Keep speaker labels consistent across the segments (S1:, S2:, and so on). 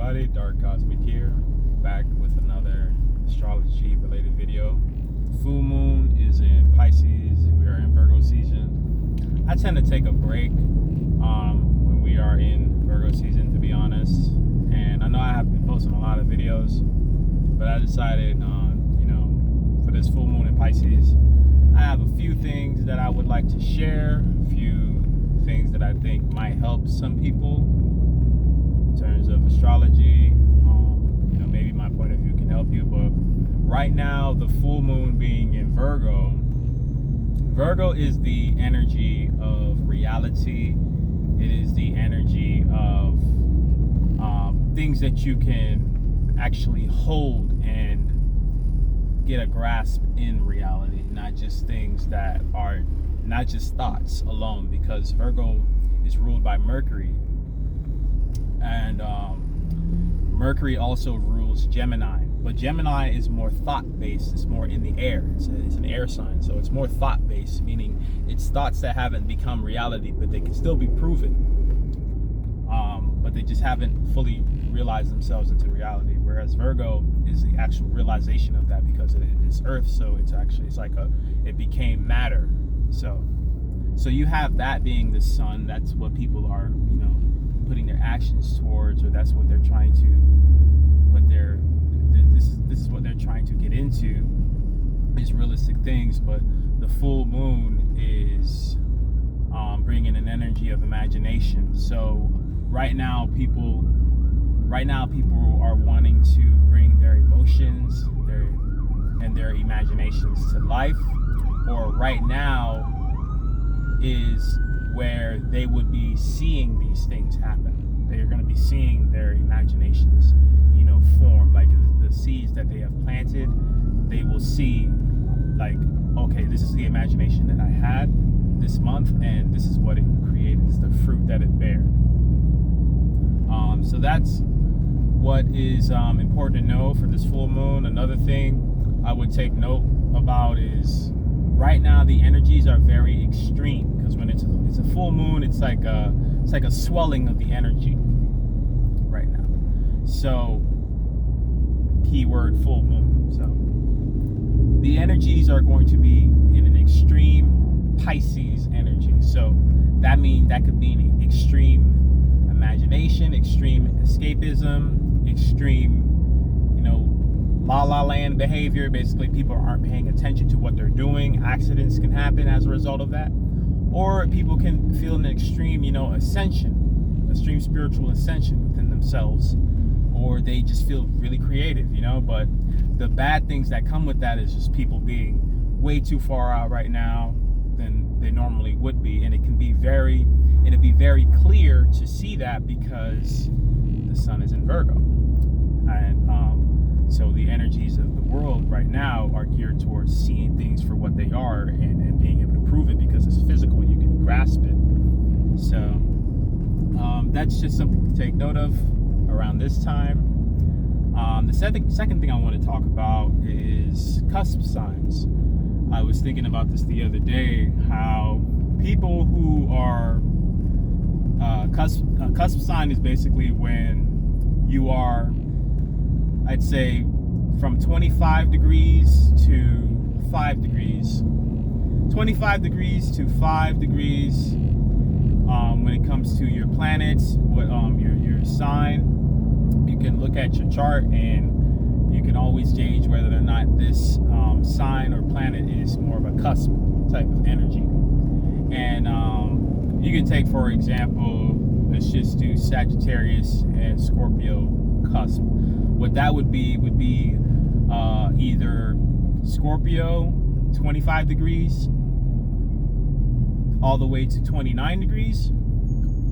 S1: everybody, Dark Cosmic here, back with another astrology related video. The full moon is in Pisces, we are in Virgo season. I tend to take a break when we are in Virgo season, to be honest. And I know I have been posting a lot of videos, but I decided for this full moon in Pisces, I have a few things that I would like to share, a few things that I think might help some people in terms of astrology. Maybe my point of view can help you, but right now the full moon being in Virgo is the energy of reality. It is the energy of things that you can actually hold and get a grasp in reality, not just things that are not just thoughts alone, because Virgo is ruled by Mercury, and Mercury also rules Gemini, but Gemini is more thought-based. It's more in the air. It's an air sign, so it's more thought-based, meaning it's thoughts that haven't become reality, but they can still be proven, but they just haven't fully realized themselves into reality. Whereas Virgo is the actual realization of that, because it's Earth, so it became matter. So you have that being the sun. That's what people are, putting their actions towards, or that's what they're trying to put this is what they're trying to get into, is realistic things. But the full moon is bringing an energy of imagination. So right now people are wanting to bring their emotions, their imaginations to life, or right now is where they would be seeing these things happen. They're going to be seeing their imaginations, form, like the seeds that they have planted. They will see, like, okay, this is the imagination that I had this month, and this is what it created. It's the fruit that it bears. So that's what is important to know for this full moon. Another thing I would take note about is right now the energies are very extreme, because when it's a full moon, it's like a swelling of the energy right now. So keyword full moon. So the energies are going to be in an extreme Pisces energy. So that could mean extreme imagination, extreme escapism, extreme la la land behavior. Basically, people aren't paying attention to what they're doing. Accidents can happen as a result of that, or people can feel an extreme ascension, extreme spiritual ascension within themselves, or they just feel really creative, but the bad things that come with that is just people being way too far out right now than they normally would be. And it'd be very clear to see that, because the sun is in Virgo, and so the energies of the world right now are geared towards seeing things for what they are, and being able to prove it, because it's physical and you can grasp it. So that's just something to take note of around this time. The second thing I want to talk about is cusp signs. I was thinking about this the other day, how people who are cusp sign is basically when you are, I'd say, from 25 degrees to 5 degrees. 25 degrees to 5 degrees when it comes to your planets, your sign. You can look at your chart and you can always gauge whether or not this sign or planet is more of a cusp type of energy. And you can take, for example, let's just do Sagittarius and Scorpio cusp. What that would be either Scorpio 25 degrees all the way to 29 degrees,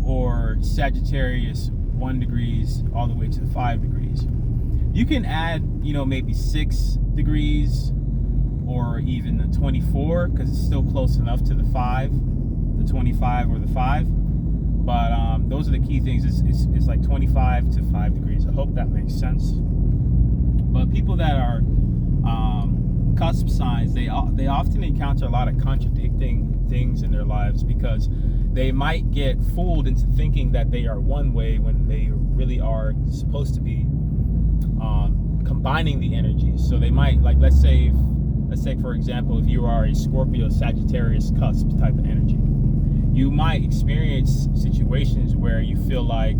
S1: or Sagittarius 1 degrees all the way to 5 degrees. You can add, maybe 6 degrees, or even the 24, because it's still close enough to the 25 or the 5. But those are the key things. It's like 25 to 5 degrees. I hope that makes sense. But people that are cusp signs, they often encounter a lot of contradicting things in their lives, because they might get fooled into thinking that they are one way when they really are supposed to be combining the energies. So they might, like, let's say for example, if you are a Scorpio, Sagittarius, Cusp type of energy, you might experience situations where you feel like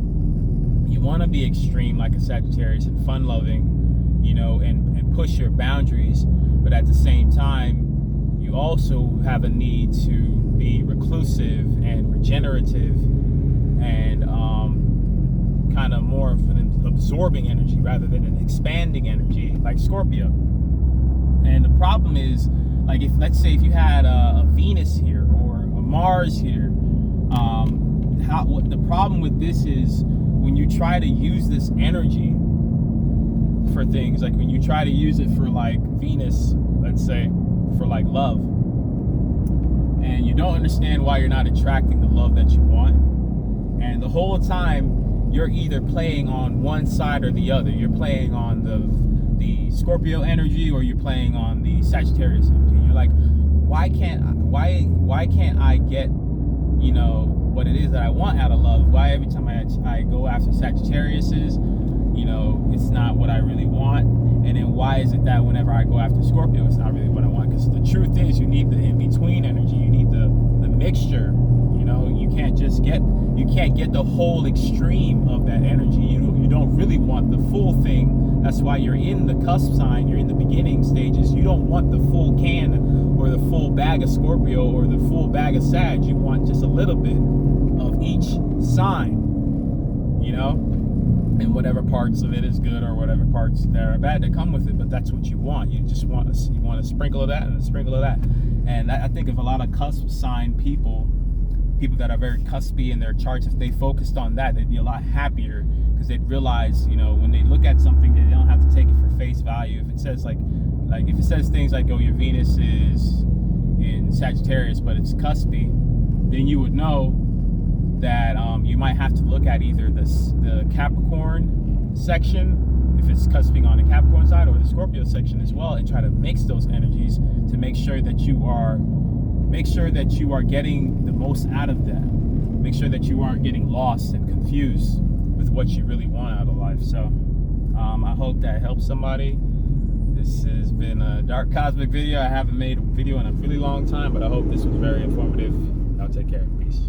S1: you want to be extreme like a Sagittarius and fun loving, you know, and push your boundaries, but at the same time you also have a need to be reclusive and regenerative and kind of more of an absorbing energy rather than an expanding energy like Scorpio. And the problem is, like, if let's say if you had a Venus here or a Mars here, what the problem with this is when you try to use this energy for things, like when you try to use it for like Venus, let's say, for like love, and you don't understand why you're not attracting the love that you want, and the whole time you're either playing on one side or the other. You're playing on the Scorpio energy or you're playing on the Sagittarius energy. You're like, why can't I get, you know, what it is that I want out of love? Why every time I go after Sagittarius's, you know, it's not what I really want? And then why is it that whenever I go after Scorpio, it's not really what I want? Because the truth is, you need the in-between energy. You need the mixture. You know, you can't get the whole extreme of that energy. You don't really want the full thing. That's why you're in the cusp sign. You're in the beginning stages. You don't want the full can or the full bag of Scorpio or the full bag of Sag. You want just a little bit of each sign, you know, and whatever parts of it is good or whatever parts that are bad that come with it. But that's what you want. You just want a sprinkle of that and a sprinkle of that. And I think if a lot of cusp sign people that are very cuspy in their charts, if they focused on that, they'd be a lot happier, because they'd realize, you know, when they look at something, they don't have to take it for face value. If it says like if it says things like, oh, your Venus is in Sagittarius but it's cuspy, then you would know that you might have to look at either the Capricorn section, if it's cusping on the Capricorn side, or the Scorpio section as well, and try to mix those energies to make sure that you are getting the most out of that. Make sure that you aren't getting lost and confused with what you really want out of life. So I hope that helps somebody. This has been a dark cosmic video. I haven't made a video in a really long time, but I hope this was very informative. Y'all take care. Peace.